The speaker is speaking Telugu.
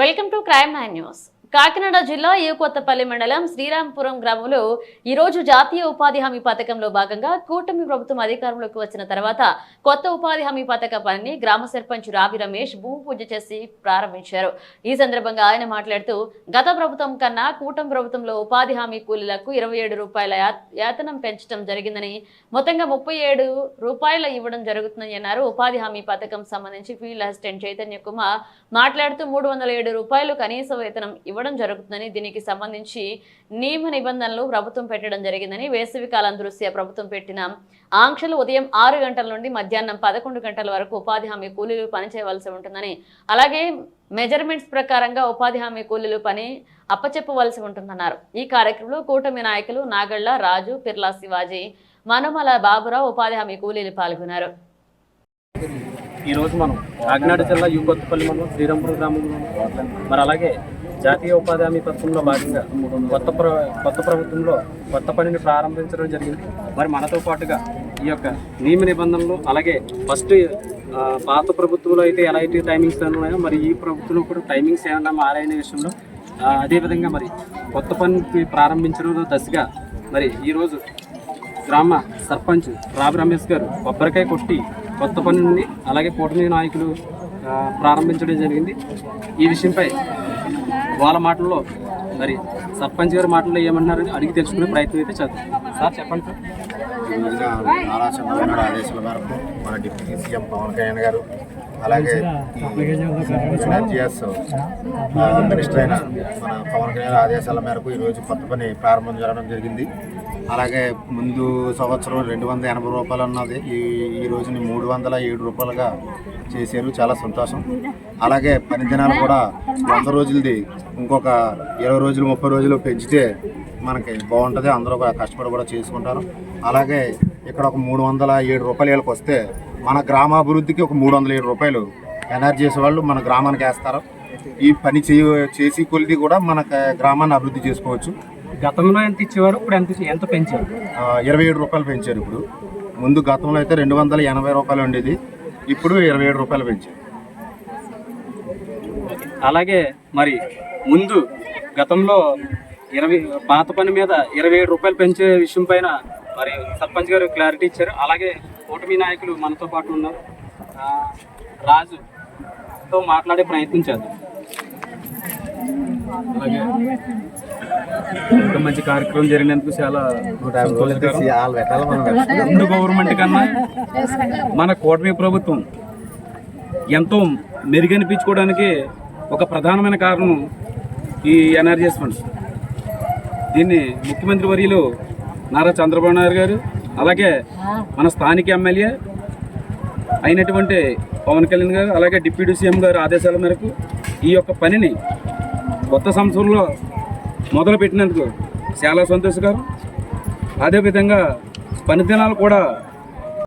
Welcome to crime 9 news. Kakinada జిల్లా కొత్తపల్లి మండలం శ్రీరాంపురం గ్రామంలో ఈరోజు జాతీయ ఉపాధి హామీ పథకంలో భాగంగా కూటమి ప్రభుత్వం అధికారంలోకి వచ్చిన తర్వాత కొత్త ఉపాధి హామీ పథక పనిని గ్రామ సర్పంచ్ రావి రమేష్ భూమి పూజ చేసి ప్రారంభించారు. ఈ సందర్భంగా ఆయన మాట్లాడుతూ గత ప్రభుత్వం కన్నా కూటమి ప్రభుత్వంలో ఉపాధి హామీ కూలీలకు 27 రూపాయల వేతనం పెంచడం జరిగిందని, మొత్తంగా 37 రూపాయలు ఇవ్వడం జరుగుతుందని అన్నారు. ఉపాధి హామీ పథకం సంబంధించి ఫీల్డ్ అసిస్టెంట్ చైతన్య కుమార్ మాట్లాడుతూ 307 రూపాయలు కనీస వేతనం ఇవ్వడం జరుగుతుందని, దీనికి సంబంధించి నియమ నిబంధనలు ప్రభుత్వం పెట్టడం జరిగిందని, వేసవి కాలం దృష్ట్యా ప్రభుత్వం పెట్టిన ఆంక్షలు ఉదయం 6 గంటల నుండి మధ్యాహ్నం 11 గంటల వరకు ఉపాధి హామీ కూలీలు పనిచేయవలసి ఉంటుందని, అలాగే మెజర్మెంట్స్ ప్రకారంగా ఉపాధి హామీ కూలీలు పని అప్పచెప్పవలసి ఉంటుందన్నారు. ఈ కార్యక్రమంలో కూటమి నాయకులు నాగళ్ల రాజు, పిర్లా శివాజీ, మనుమల బాబురావు, ఉపాధి హామీ కూలీలు పాల్గొన్నారు. ఈరోజు మనం కాకినాడ జిల్లా కొత్తపల్లి మండలం శ్రీరాంపురం గ్రామంలో మరి అలాగే జాతీయ ఉపాధి హామీ పథకంలో భాగంగా కొత్త ప్రభుత్వంలో కొత్త పనిని ప్రారంభించడం జరిగింది. మరి మనతో పాటుగా ఈ యొక్క నియమ నిబంధనలు, అలాగే ఫస్ట్ పాత ప్రభుత్వంలో అయితే ఎలా అయితే టైమింగ్స్ ఉన్నాయో మరి ఈ ప్రభుత్వంలో కూడా టైమింగ్స్ ఏమన్నా మారైన విషయంలో, అదేవిధంగా మరి కొత్త పని ప్రారంభించడం దశగా మరి ఈరోజు గ్రామ సర్పంచ్ రావి రమేష్ గారు కొబ్బరికాయ కొట్టి కొత్త పనిని అలాగే కూటమి నాయకులు ప్రారంభించడం జరిగింది. ఈ విషయంపై వాళ్ళ మాటల్లో మరి సర్పంచ్ గారి మాటల్లో ఏమన్నారని అడిగి తెలుసుకునే ప్రయత్నం అయితే చేద్దాం. సార్ చెప్పండి సార్. ఈ రోజున నారా చంద్రబాబు నాయుడు ఆదేశాల మేరకు మన డిప్యూటీ సీఎం పవన్ కళ్యాణ్ గారు, అలాగే ఎన్ఆర్జీఎస్ మినిస్టర్ అయిన మన పవన్ కళ్యాణ్ ఆదేశాల మేరకు ఈరోజు కొత్త పని ప్రారంభం జరగడం జరిగింది. అలాగే ముందు సంవత్సరం 280 రూపాయలు ఉన్నది ఈ రోజుని 307 రూపాయలుగా చేశారు. చాలా సంతోషం. అలాగే పని దినాలు కూడా 100 రోజులది ఇంకొక 20 రోజులు 30 రోజులు పెంచితే మనకి బాగుంటుంది. అందరూ కష్టపడి కూడా చేసుకుంటారు. అలాగే ఇక్కడ ఒక 307 రూపాయలకి వస్తే మన గ్రామాభివృద్ధికి ఒక 307 రూపాయలు ఎన్ఆర్జీఎస్ వాళ్ళు మన గ్రామానికి వేస్తారు. ఈ పని చేసి కొలిది కూడా మన గ్రామాన్ని అభివృద్ధి చేసుకోవచ్చు. గతంలో ఎంత ఇచ్చేవారు, ఇప్పుడు ఎంత పెంచారు? 27 రూపాయలు పెంచారు. ఇప్పుడు ముందు గతంలో అయితే 280 రూపాయలు ఉండేది, ఇప్పుడు 27 రూపాయలు పెంచారు. అలాగే మరి ముందు గతంలో పాత పని మీద 27 రూపాయలు పెంచే విషయం పైన మరి సర్పంచ్ గారు క్లారిటీ ఇచ్చారు. అలాగే కూటమి నాయకులు మనతో పాటు ఉన్నారు. రాజుతో మాట్లాడే ప్రయత్నం చేద్దాం. అలాగే ఇంత మంచి కార్యక్రమం జరిగినందుకు చాలా ముందు గవర్నమెంట్ కన్నా మన కూటమి ప్రభుత్వం ఎంతో మెరుగనిపించుకోవడానికి ఒక ప్రధానమైన కారణం ఈ ఎన్ఆర్జీఎస్ ఫండ్స్. దీన్ని ముఖ్యమంత్రి వర్యులు నారా చంద్రబాబు నాయుడు గారు, అలాగే మన స్థానిక ఎమ్మెల్యే అయినటువంటి పవన్ కళ్యాణ్ గారు, అలాగే డిప్యూటీ సీఎం గారు ఆదేశాల మేరకు ఈ యొక్క పనిని కొత్త సంవత్సరంలో మొదలుపెట్టినందుకు చాలా సంతోషకరం. అదేవిధంగా పని దినాలు కూడా